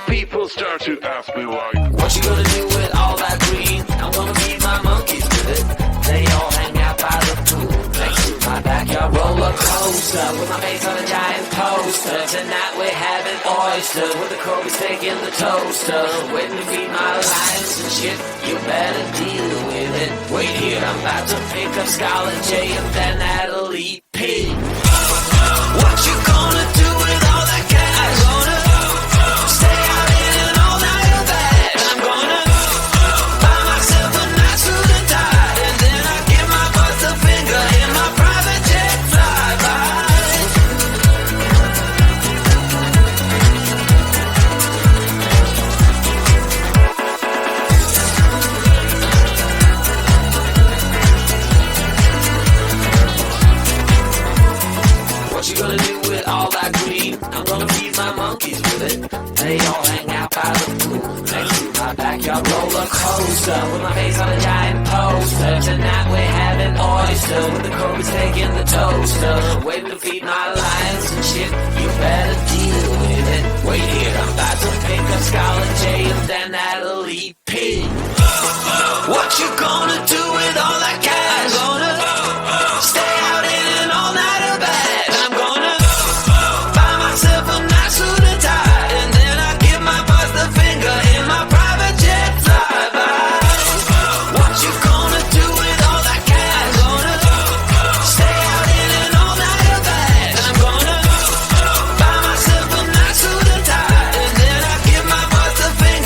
People start to ask me why. What you gonna do with all that green? I'm gonna feed my monkeys with it. They all hang out by the pool next to my backyard roller coaster with my face on a giant poster. Tonight we're having oysters with the Kobe steak in the toaster. Waiting to feed my lions and shit. You better deal with it. Wait here, I'm about to pick up Scarlet J and then Natalie P. What you gonna do with all that cash? Gonna stay out in an all-nighter bag. I'm gonna buy myself a nice suit and tie, and then I give my boss a finger in my private jet flyby. What you gonna do with all that green? I'm gonna feed my monkeys with it. They all hang out by the pool next to my backyard roller coaster with my face on a giant poster. Tonight we're having oysters with the Kobe steak in the toaster. Waiting to feed my lions and shit. You better deal with it. Wait here, I'm about to pick up Scarlet J and then Natalie P. What you gonna do with all that cash? Gonna stay out in an all-nighter bag. I'm gonna buy myself a nice suit and tie, and then I give my boss the finger in my private jet flyby. What you gonna do with all that cash? Gonna stay out in an all-nighter bag. I'm gonna buy myself a nice suit and tie, and then I give my boss the finger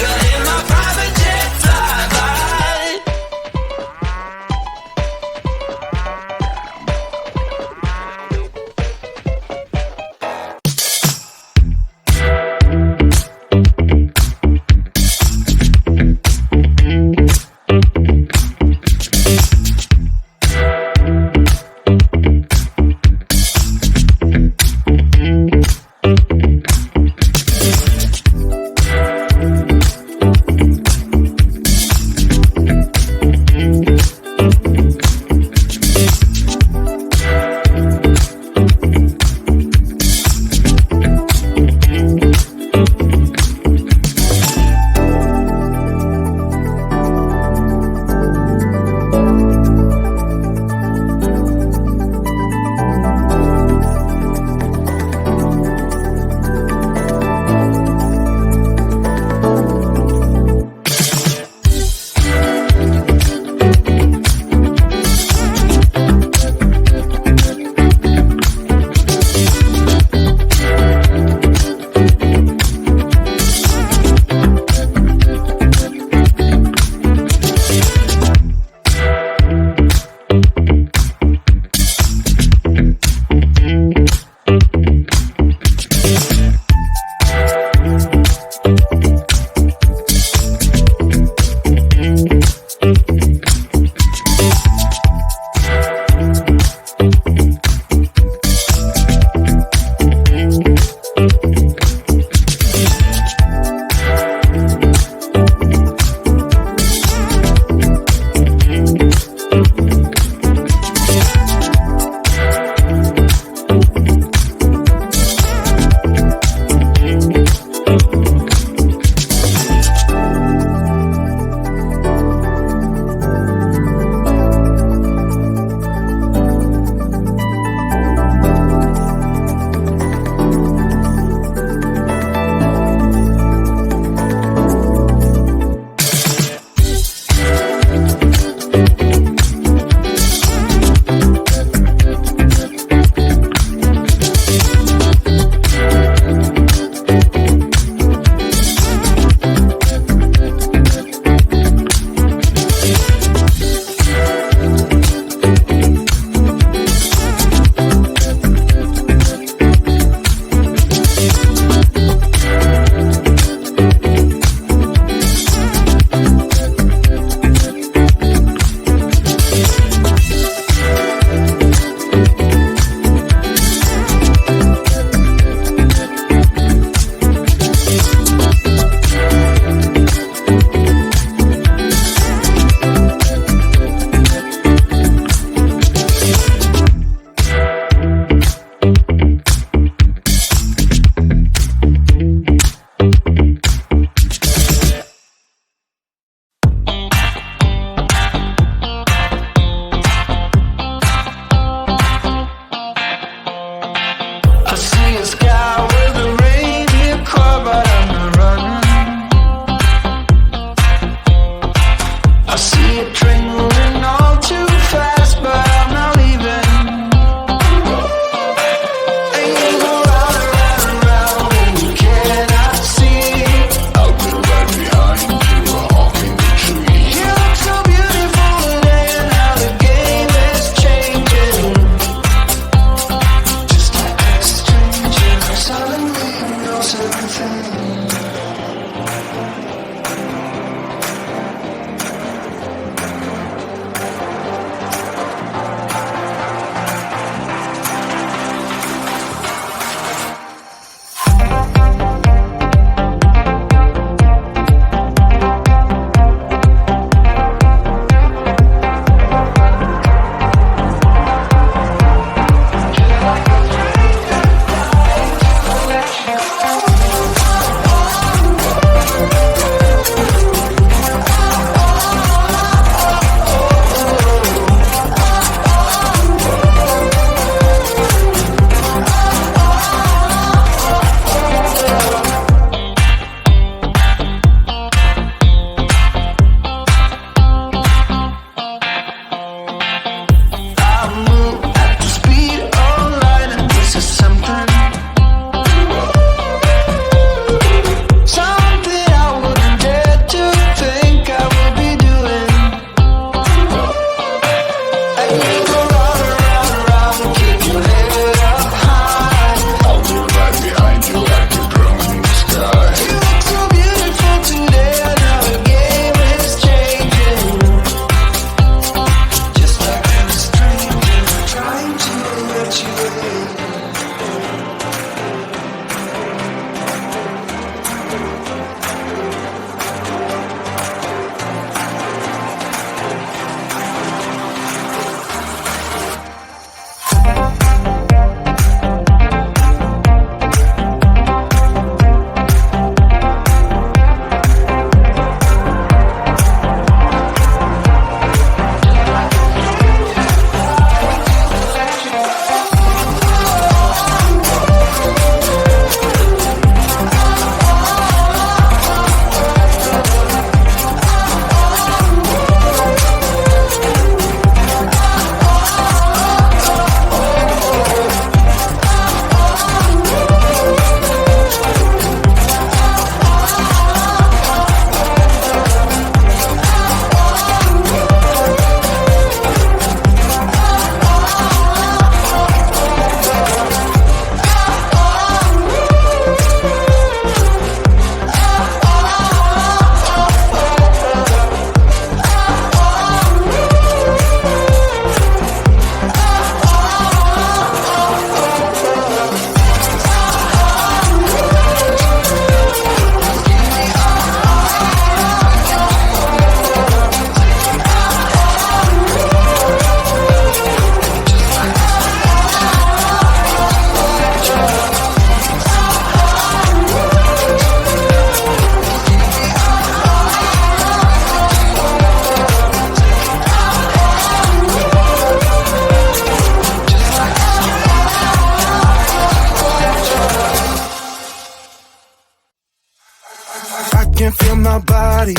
can feel my body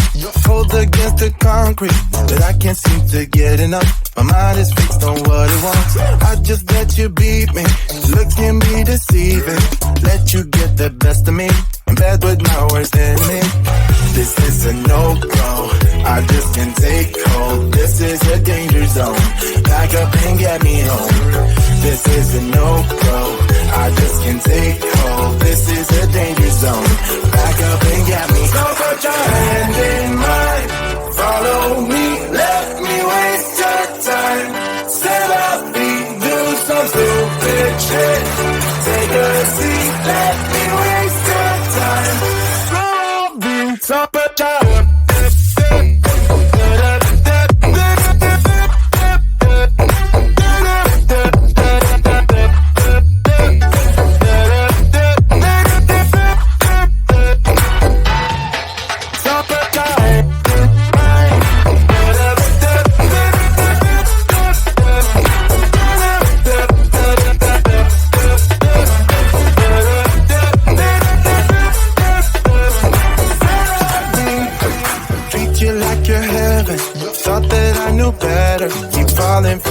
hold against the concrete, but I can't seem to get enough. My mind is fixed on what it wants. I just let you beat me. Look can be deceiving. Let you get the best of me. I'm bad with my worst enemy. This is a no-go. I just can't take hold. This is a danger zone. Back up and get me home. This is a no-go. I just can't take hold. This is a danger zone. Back up and get me. So put your hand in mine. Follow me. Let me waste your time. Set up feet. Do some stupid shit. Take a seat. Let me waste your time. So put your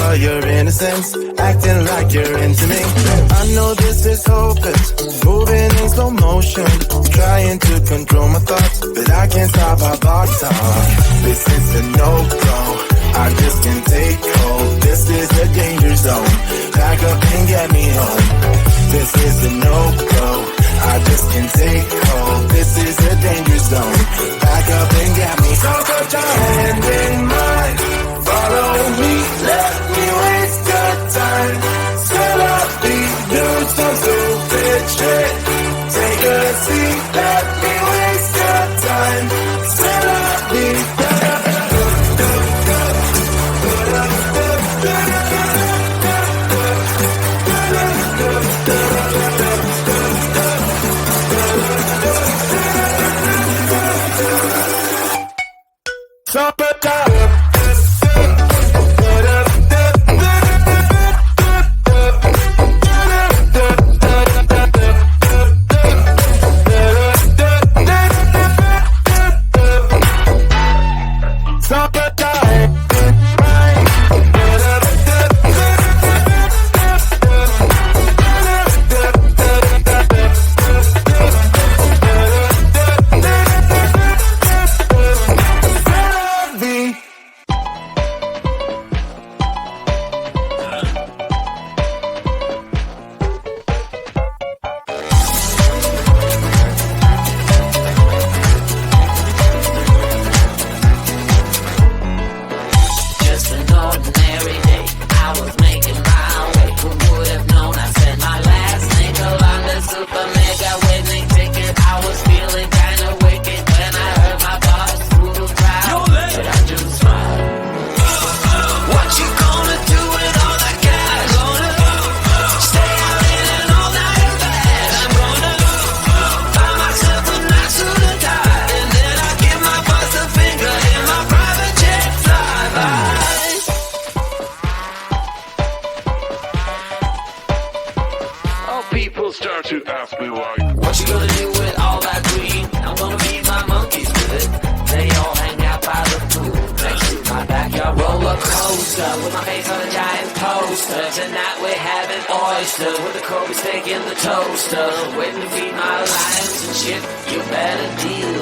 for your innocence, acting like you're into me. I know this is hopeless, moving in slow motion, trying to control my thoughts, but I can't stop our body talk. This is a no-go, I just can't take hold. This is a danger zone, back up and get me home. This is a no-go, I just can't take hold. This is a danger zone, back up and get me. So put your hand in mine. Follow me, let me waste your time. Set up beat, do some stupid shit. Take a seat, let me waste your time. Set up beat. Supper time. To ask me why. What you gonna do with all that green? I'm gonna feed my monkeys with it. They all hang out by the pool next to my backyard roller coaster with my face on a giant poster. Tonight we're having oyster with the Kobe steak in the toaster. Waiting to feed my lions and shit. You better deal